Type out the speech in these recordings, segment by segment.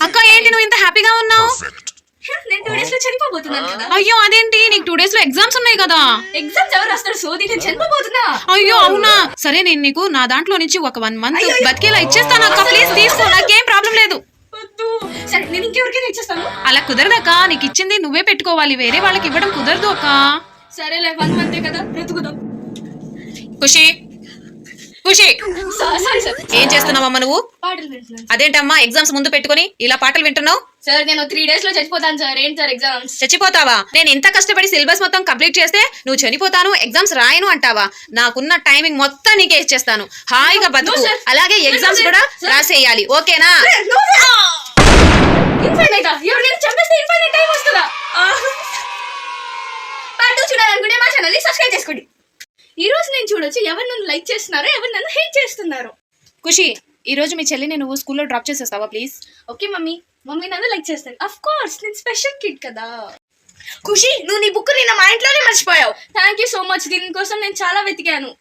అక్క ఏంటి నువ్వు ఇంత హ్యాపీగా ఉన్నావు? నేను 2 days లో చనిపోబోతున్నాను కదా. అయ్యో అదేంటి, నీకు 2 days లో ఎగ్జామ్స్ ఉన్నాయి కదా. ఎగ్జామ్స్ ఎవరు రాస్తారు? సోది, నేను చనిపోబోతున్నా. అయ్యో అవునా, సరే నేను నీకు నా దాంట్లో నుంచి ఒక 1 month బతికేలా ఇచ్చేస్తాను అక్క, ప్లీజ్ తీసుకో, నాకేం ప్రాబ్లం లేదు. వద్దు. సరే నేను ఇంకెవరికైనా ఇచ్చేస్తాను. అలా కుదరదక్క, నీకు ఇచ్చింది నువ్వే పెట్టుకోవాలి, వేరే వాళ్ళకి ఇవ్వడం కుదరదు అక్క. సరేలే 1 month కదా, బ్రతుకుదాం. ఖుషి ఖుషి, సారీ సార్. ఏం చేస్తున్నావమ్మా నువ్వు? పాటలు వింటున్నాను. అదేంటమ్మా ఎగ్జామ్స్ ముందు పెట్టుకొని ఇలా పాటలు వింటున్నావు? సార్ నేను 3 days లో చచ్చిపోతాను సార్. ఏంటి సార్ ఎగ్జామ్స్? చచ్చిపోతావా? నేను ఇంత కష్టపడి సిలబస్ మొత్తం కంప్లీట్ చేస్తే నువ్వు చనిపోతాను ఎగ్జామ్స్ రాయను అంటావా? నాకున్న టైమింగ్ మొత్తం నీకే ఇచ్చేస్తాను, హాయిగా బతుకు. అలాగే ఎగ్జామ్స్ కూడా రాసేయాలి, ఓకేనా? ఇన్ఫైనైట్ ఎవరికైనా చంపేస్తే ఇన్ఫైనైట్ టైం వస్తుందా? పార్ట్ 2 చూడాలనుకుంటే మా ఛానల్ ని సబ్స్క్రైబ్ చేసుకోండి. ఈ రోజు నేను చూడొచ్చు ఎవరు నన్ను లైక్ చేస్తున్నారో, ఎవరు నన్ను హేట్ చేస్తున్నారో. ఖుషి, ఈ రోజు మీ చెల్లిని నువ్వు స్కూల్లో డ్రాప్ చేసేస్తావా ప్లీజ్? Okay mummy. మమ్మీ నన్ను లైక్ చేస్తాను. అఫ్ కోర్స్, నేను స్పెషల్ కిడ్ కదా. ఖుషి, నువ్వు నీ బుక్ నిన్న మా ఇంట్లోనే మర్చిపోయావు. Thank you so much. దీనికోసం నేను చాలా వెతికాను.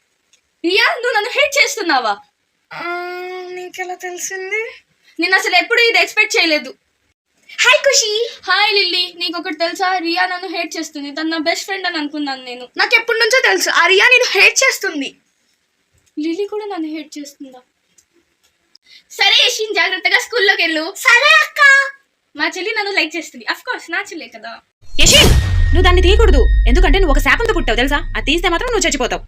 రియా, నువ్వు నన్ను హేట్ చేస్తున్నావా? నీకెలా తెలిసింది? నేను అసలు ఎప్పుడు ఇది ఎక్స్పెక్ట్ చేయలేదు. హాయ్ ఖుషి. Hi Lily. నీకు ఒకటి తెలుసా, రియా నన్ను హేట్ చేస్తుంది. తను నా బెస్ట్ ఫ్రెండ్ అని అనుకున్నాను నేను. నాకు ఎప్పటి నుంచో తెలుసు ఆ రియా నేను హేట్ చేస్తుంది. లిల్లీ కూడా నన్ను హేట్ చేస్తుందా? సరే యషిన్, జాగ్రత్తగా స్కూల్లోకి వెళ్ళు. సరే అక్క. మా చెల్లి నన్ను లైక్ చేస్తుంది. అఫ్ కోర్స్, నా చెల్లే కదా. యషిన్, నువ్వు దాన్ని తీయకూడదు, ఎందుకంటే నువ్వు ఒక శాపంతో పుట్టావు తెలుసా? అది తీస్తే మాత్రం నువ్వు చచ్చిపోతావు.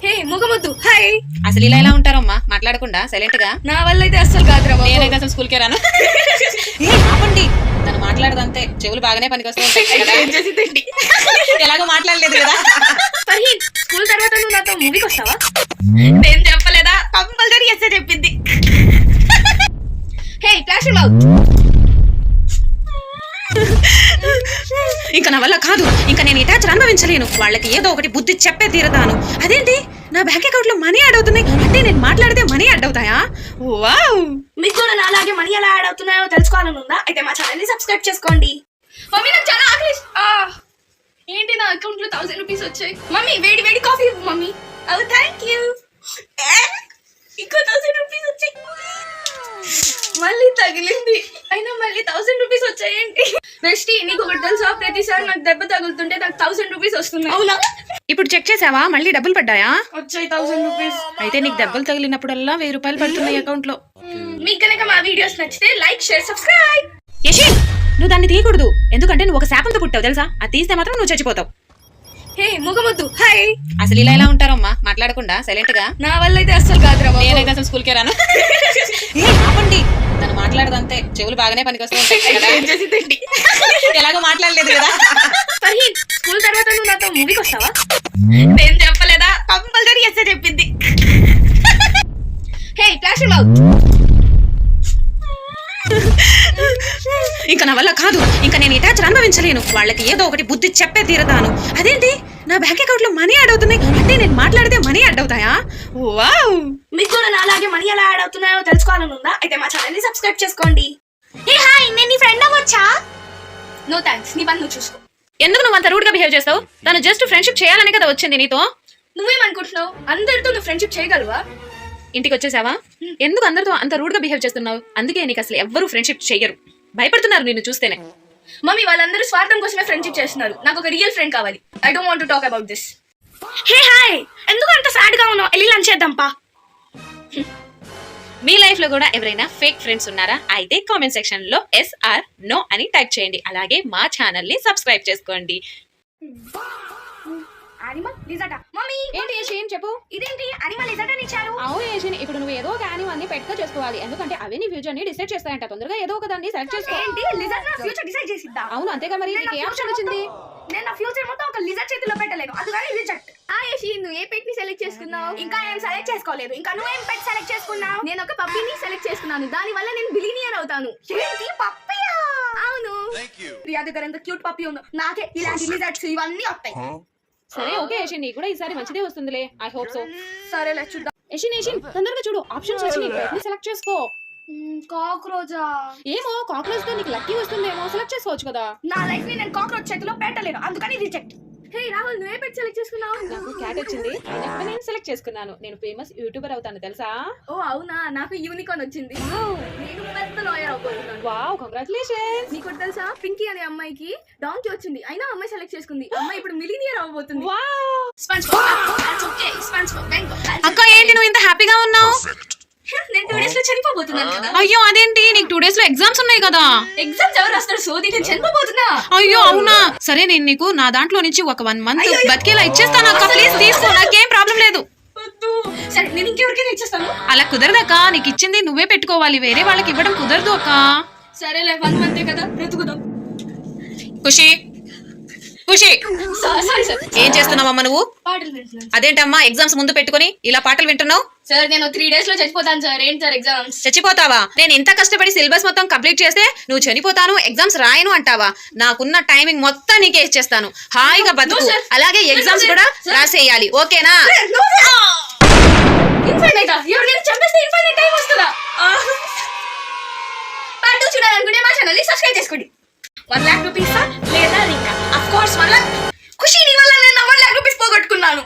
హే ముగముద్దు, హాయ్. అసలు ఇలా ఎలా ఉంటారమ్మా, మాట్లాడకుండా సైలెంట్ గా? నా వల్ల అయితే అస్సలు కాదురా బాబు. నేనైతే అసలు స్కూల్కే రాను. ఆపండి, తను మాట్లాడదంతే, చెవులు బాగానే పనికొస్తూ ఉంటాయి కదా. ఎలాగో మాట్లాడలేదు కదా. ఫర్హీన్, స్కూల్ తర్వాత నువ్వు నాతో మూవీకి వస్తావా? నేను చెప్పలేదా? కంపల్సరీ ఎస్ఏ చెప్పింది. హే ఫ్లాష్ అవుట్. ఇంకా నా వల్ల కాదు, ఇంకా నేను అటాచ్ అనుభవించలేను. వాళ్ళకి ఏదో ఒకటి బుద్ధి చెప్పే తీరతాను. అదేంటి, నా బ్యాంక్ అకౌంట్ లో మనీ యాడ్ అవుతున్నాయి అంటే నేను మాట్లాడితే మనీ యాడ్ అవుతాయా? వావ్. మీకు కూడా నాలాగే మనీ ఎలా యాడ్ అవుతున్నాయో తెలుసుకోవాలని ఉందా? అయితే మా ఛానల్ ని సబ్స్క్రైబ్ చేసుకోండి. మమ్మీ నాకు చాలా ఆకలి. ఏంటి, నా అకౌంట్ లో 1000 రూపీస్ వచ్చాయి. మమ్మీ వేడి వేడి కాఫీ ఇవ్వు మమ్మీ. Oh thank you. ఇంకో 1000 రూపీస్ వచ్చాయి. మళ్ళీ తగిలింది. అయినా మళ్ళీ 1000 రూపీస్ వచ్చాయేంటి? బెస్టీ, నీకు ఒకటి తెలుసా, ప్రతిసారి నాకు దెబ్బ తగులుతుంటే నాకు 1000 రూపీస్ వస్తుంది. అవునా? ఇప్పుడు చెక్ చేసావా, మళ్ళీ డబ్బులు పడ్డాయా? వచ్చాయి 1000 రూపీస్. అయితే నీకు దెబ్బలు తగిలినప్పుడల్లా 1000 రూపాయలు పడుతున్నాయి అకౌంట్ లో. మీకు కనుక మా వీడియోస్ నచ్చితే లైక్, షేర్, సబ్స్క్రైబ్. యషిన్, నువ్వు దాన్ని తీయకూడదు, ఎందుకంటే నువ్వు ఒక శాపంతో పుట్టావు తెలుసా? అది తీస్తే మాత్రం నువ్వు చచ్చిపోతావు. హే ముగముద్దు, హాయ్. అసలు ఇలా ఎలా ఉంటారమ్మా, మాట్లాడకుండా సైలెంట్ గా? నా వల్ల అయితే అస్సలు కాదురా బాబు. నేనైతే అసలు స్కూల్కే రాను. ఆపండి, తను మాట్లాడదంతే, చెవులు బాగానే పనికొస్తూ ఉంటాయి కదా. ఎలాగో మాట్లాడలేదు కదా. ఫర్హీన్, స్కూల్ తర్వాత నువ్వు నాతో మూవీకి వస్తావా? నేను చెప్పలేదా? కంపల్సరీ ఎస్ఏ చెప్పింది. హే ఫ్లాష్ అవుట్. ఇంకా నా వల్ల కాదు, ఇంకా నేను అటాచ్ అనుభవించలేను. వాళ్ళకి ఏదో ఒకటి బుద్ధి చెప్పే తీరతాను. అదేంటి, నా బ్యాంక్ అకౌంట్ లో మనీ యాడ్ అవుతున్నాయి అంటే నేను మాట్లాడితే మనీ యాడ్ అవుతాయా? వావ్. మీకు కూడా నాలాగే మనీ ఎలా యాడ్ అవుతున్నాయో తెలుసుకోవాలని ఉందా? అయితే మా ఛానల్ ని సబ్స్క్రైబ్ చేసుకోండి. హే హాయ్, నేను నీ ఫ్రెండ్ అవ్వచ్చా? నో థాంక్స్, నీ పని నువ్వు చూసుకో. ఎందుకు నువ్వు అంత రూడ్ గా బిహేవ్ చేస్తావు? తను జస్ట్ ఫ్రెండ్షిప్ చేయాలని కదా వచ్చింది నీతో. నువ్వేమనుకుంటున్నావు, అందరితో నువ్వు ఫ్రెండ్షిప్ చేయగలవా? ఇంటికి వచ్చేసావా? ఎందుకు అందరితో అంత రూడ్ గా బిహేవ్ చేస్తున్నావు? అందుకే నీకు అసలు ఎవ్వరూ ఫ్రెండ్షిప్ చెయ్యరు, భయపడుతున్నారు నిన్ను చూస్తేనే. మమ్మీ, వాళ్ళందరూ స్వార్థం కోసమే ఫ్రెండ్షిప్ చేస్తున్నారు. నాకు ఒక రియల్ ఫ్రెండ్ కావాలి. I don't want to talk about this. Hey hi, ఎందుకు అంత సాడ్ గా ఉన్నావు? వెళ్ళి లంచ్ చేద్దాంపా. మీ లైఫ్ లో కూడా ఎవరైనా ఫేక్ ఫ్రెండ్స్ ఉన్నారా? అయితే కామెంట్ సెక్షన్ లో ఎస్ ఆర్ నో అని టైప్ చేయండి. అలాగే మా ఛానల్ ని సబ్స్క్రైబ్ చేసుకోండి. Animal lizard. మమ్మీ ఏంటి యషిన్, చెప్పు. ఇదేంటి యానిమల్ లిజర్డ్ అని ఇచ్చారు? అవును యషిన్, ఇప్పుడు నువ్వు ఏదో ఒక యానిమల్ ని పెట్ గా చేసుకోవాలి, ఎందుకంటే అవే నీ ఫ్యూచర్ ని డిసైడ్ చేస్తాయంట. తొందరగా ఏదో ఒక దాన్ని సెలెక్ట్ చేసుకో. ఏంటి, లిజర్డ్ నా ఫ్యూచర్ డిసైడ్ చేసిద్దా? అవును, అంతేగా మరి. నీకు ఏ ఆప్షన్ వచ్చింది? నేను నా ఫ్యూచర్ మొత్తం ఒక లిజర్డ్ చేతిలో పెట్టలేను, అందుకని రిజెక్ట్. యషిన్, నువ్వు ఏ పెట్ ని సెలెక్ట్ చేసుకున్నావు? ఇంకా ఏం సెలెక్ట్ చేసుకోలేదు. ఇంకా నువ్వేం పెట్ సెలెక్ట్ చేసుకున్నావు? నేను ఒక పప్పీని సెలెక్ట్ చేసుకున్నాను. దాని వల్ల నేను బిలియనియర్ అవుతాను. ఏంటి, పప్పీయా? అవును. ప్రియా దగ్గర ఎంత క్యూట్ పప్పీ ఉందో. నాకే ఇలాంటి లిజర్డ్స్ ఇవన్నీ వస్తాయి. సరే ఓకే యషిన్, నీకు కూడా ఈసారి మంచిదే వస్తుందిలే. I hope so. సరేలే చూద్దాం. యషిన్ తొందరగా చూడు, ఆప్షన్స్ వచ్చినాయి, పెట్ ని సెలెక్ట్ చేసుకో. కాక్రోచా? ఏమో, కాక్రోచ్ తో నీకు లక్కీ వస్తుందేమో, సెలెక్ట్ చేసుకోవచ్చు కదా. నా లైఫ్ ని నేను కాక్రోచ్ చేతిలో పెట్టలేను, అందుకని రిజెక్ట్. హే రాహుల్ నువ్వే పెట్టి సెలెక్ట్ చేసుకున్నావు. నాకు క్యాట్ వచ్చింది, అయినా కూడా నేను సెలెక్ట్ చేసుకున్నాను. నేను ఫేమస్ యూట్యూబర్ అవుతాను తెలుసా? ఓ అవునా, నాకు యూనికార్న్ వచ్చింది. నేను పెద్ద లాయర్ అవబోతున్నాను. Wow, congratulations. నీకు ఒకటి తెలుసా, పింకీ అనే అమ్మాయికి డాంకీ వచ్చింది, అయినా అమ్మాయి సెలెక్ట్ చేసుకుంది. అమ్మాయి ఇప్పుడు మిలీనియర్ అవబోతుంది. వావ్. అక్క అక్క ఏంటి నువ్వు ఇంత హ్యాపీగా ఉన్నావు? నేను 2 days లో చనిపోబోతున్నాను కదా. అయ్యో అదేంటి, నీకు 2 days లో ఎగ్జామ్స్ ఉన్నాయి కదా. ఎగ్జామ్స్ ఎవరు వస్తారు సోది, నేను చనిపోబోతున్నా. అయ్యో అవునా, సరే నేను నీకు నా దాంట్లో నుంచి ఒక 1 month బతికేలా ఇచ్చేస్తాను అక్క. ప్లీజ్ తీసుకో, నాకేం ప్రాబ్లం లేదు. వద్దు. సరే నేను ఇంకెవరికైనా ఇచ్చేస్తాను. అలా కుదరదక్క, నీకు ఇచ్చింది నువ్వే పెట్టుకోవాలి, వేరే వాళ్ళకి ఇవ్వడం కుదరదు అక్క. సరేలే 1 month కదా, బ్రతుకుదాం. ఖుషి ఖుషి, సారీ సార్. ఏం చేస్తున్నావమ్మా నువ్వు? పాటలు వింటున్నాను అదేంటమ్మా ఎగ్జామ్స్ ముందు పెట్టుకొని ఇలా పాటలు వింటున్నావు? సార్. నేను 3 days లో చచ్చిపోతాను సార్. ఏంటి సార్ ఎగ్జామ్స్? చచ్చిపోతావా? నేను ఇంత కష్టపడి సిలబస్ మొత్తం కంప్లీట్ చేస్తే నువ్వు చనిపోతాను ఎగ్జామ్స్ రాయను అంటావా? నాకున్న టైమింగ్ మొత్తం నీకే ఇచ్చేస్తాను, హాయిగా బతుకు. No, sir. అలాగే ఎగ్జామ్స్ కూడా రాసేయాలి, ఓకేనా? ఇన్ఫైనైట్ ఎవరు నేను చంపేస్తే ఇన్ఫైనైట్ టైం వస్తుందా? పార్ట్ 2 చూడాలనుకుంటే మా ఛానల్ ని సబ్స్క్రైబ్ చేసుకోండి. 1 lakh rupees లేదా రింగా? Of course 1 lakh. ఖుషి నీ వల్ల నేను 1 lakh rupees పోగొట్టుకున్నాను.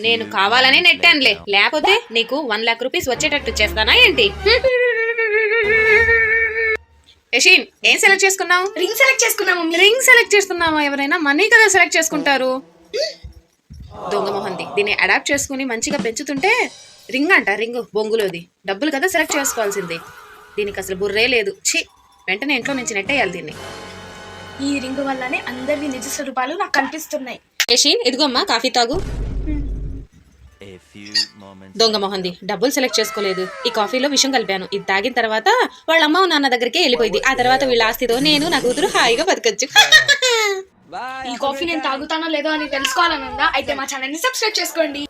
నేను కావాలని నెట్టానులే, లేకపోతే నీకు 1 lakh rupees వచ్చేటట్టు చేస్తానా ఏంటి? యషీన్, ఏం సెలెక్ట్ చేసుకున్నావు? రింగ్ సెలెక్ట్ చేసుకున్నాము. రింగ్ సెలెక్ట్ చేస్తున్నావా? ఎవరైనా మనీ కదా సెలెక్ట్ చేసుకుంటారు. దొంగ మొహంది, దీన్ని అడాప్ట్ చేసుకుని మంచిగా పెంచుతుంటే రింగ్ అంట. రింగ్ బొంగులోది, డబ్బులు కదా సెలెక్ట్ చేసుకోవాల్సింది. దీనికి అసలు బుర్రే లేదు. ఛీ, వెంటనే ఇంట్లో నుంచి నెట్టేయాలి దీన్ని. ఈ రింగ్ వల్లనే అందరి నిజ స్వరూపాలు నాకు కనిపిస్తున్నాయి. యషీన్, ఇదిగోమ్మా కాఫీ తాగు. దొంగ మొహంది, డబ్బులు సెలెక్ట్ చేసుకోలేదు, ఈ కాఫీలో విషం కలిపాను. ఇది తాగిన తర్వాత వాళ్ళ అమ్మ నాన్న దగ్గరికి వెళ్ళిపోయింది. ఆ తర్వాత వీళ్ళ ఆస్తితో నేను నా కూతురు హాయిగా బతకచ్చు. ఈ కాఫీ నేను తాగుతానో లేదో అని తెలుసుకోవాలని ఉందా? అయితే మా ఛానల్ ని సబ్స్క్రైబ్ చేసుకోండి.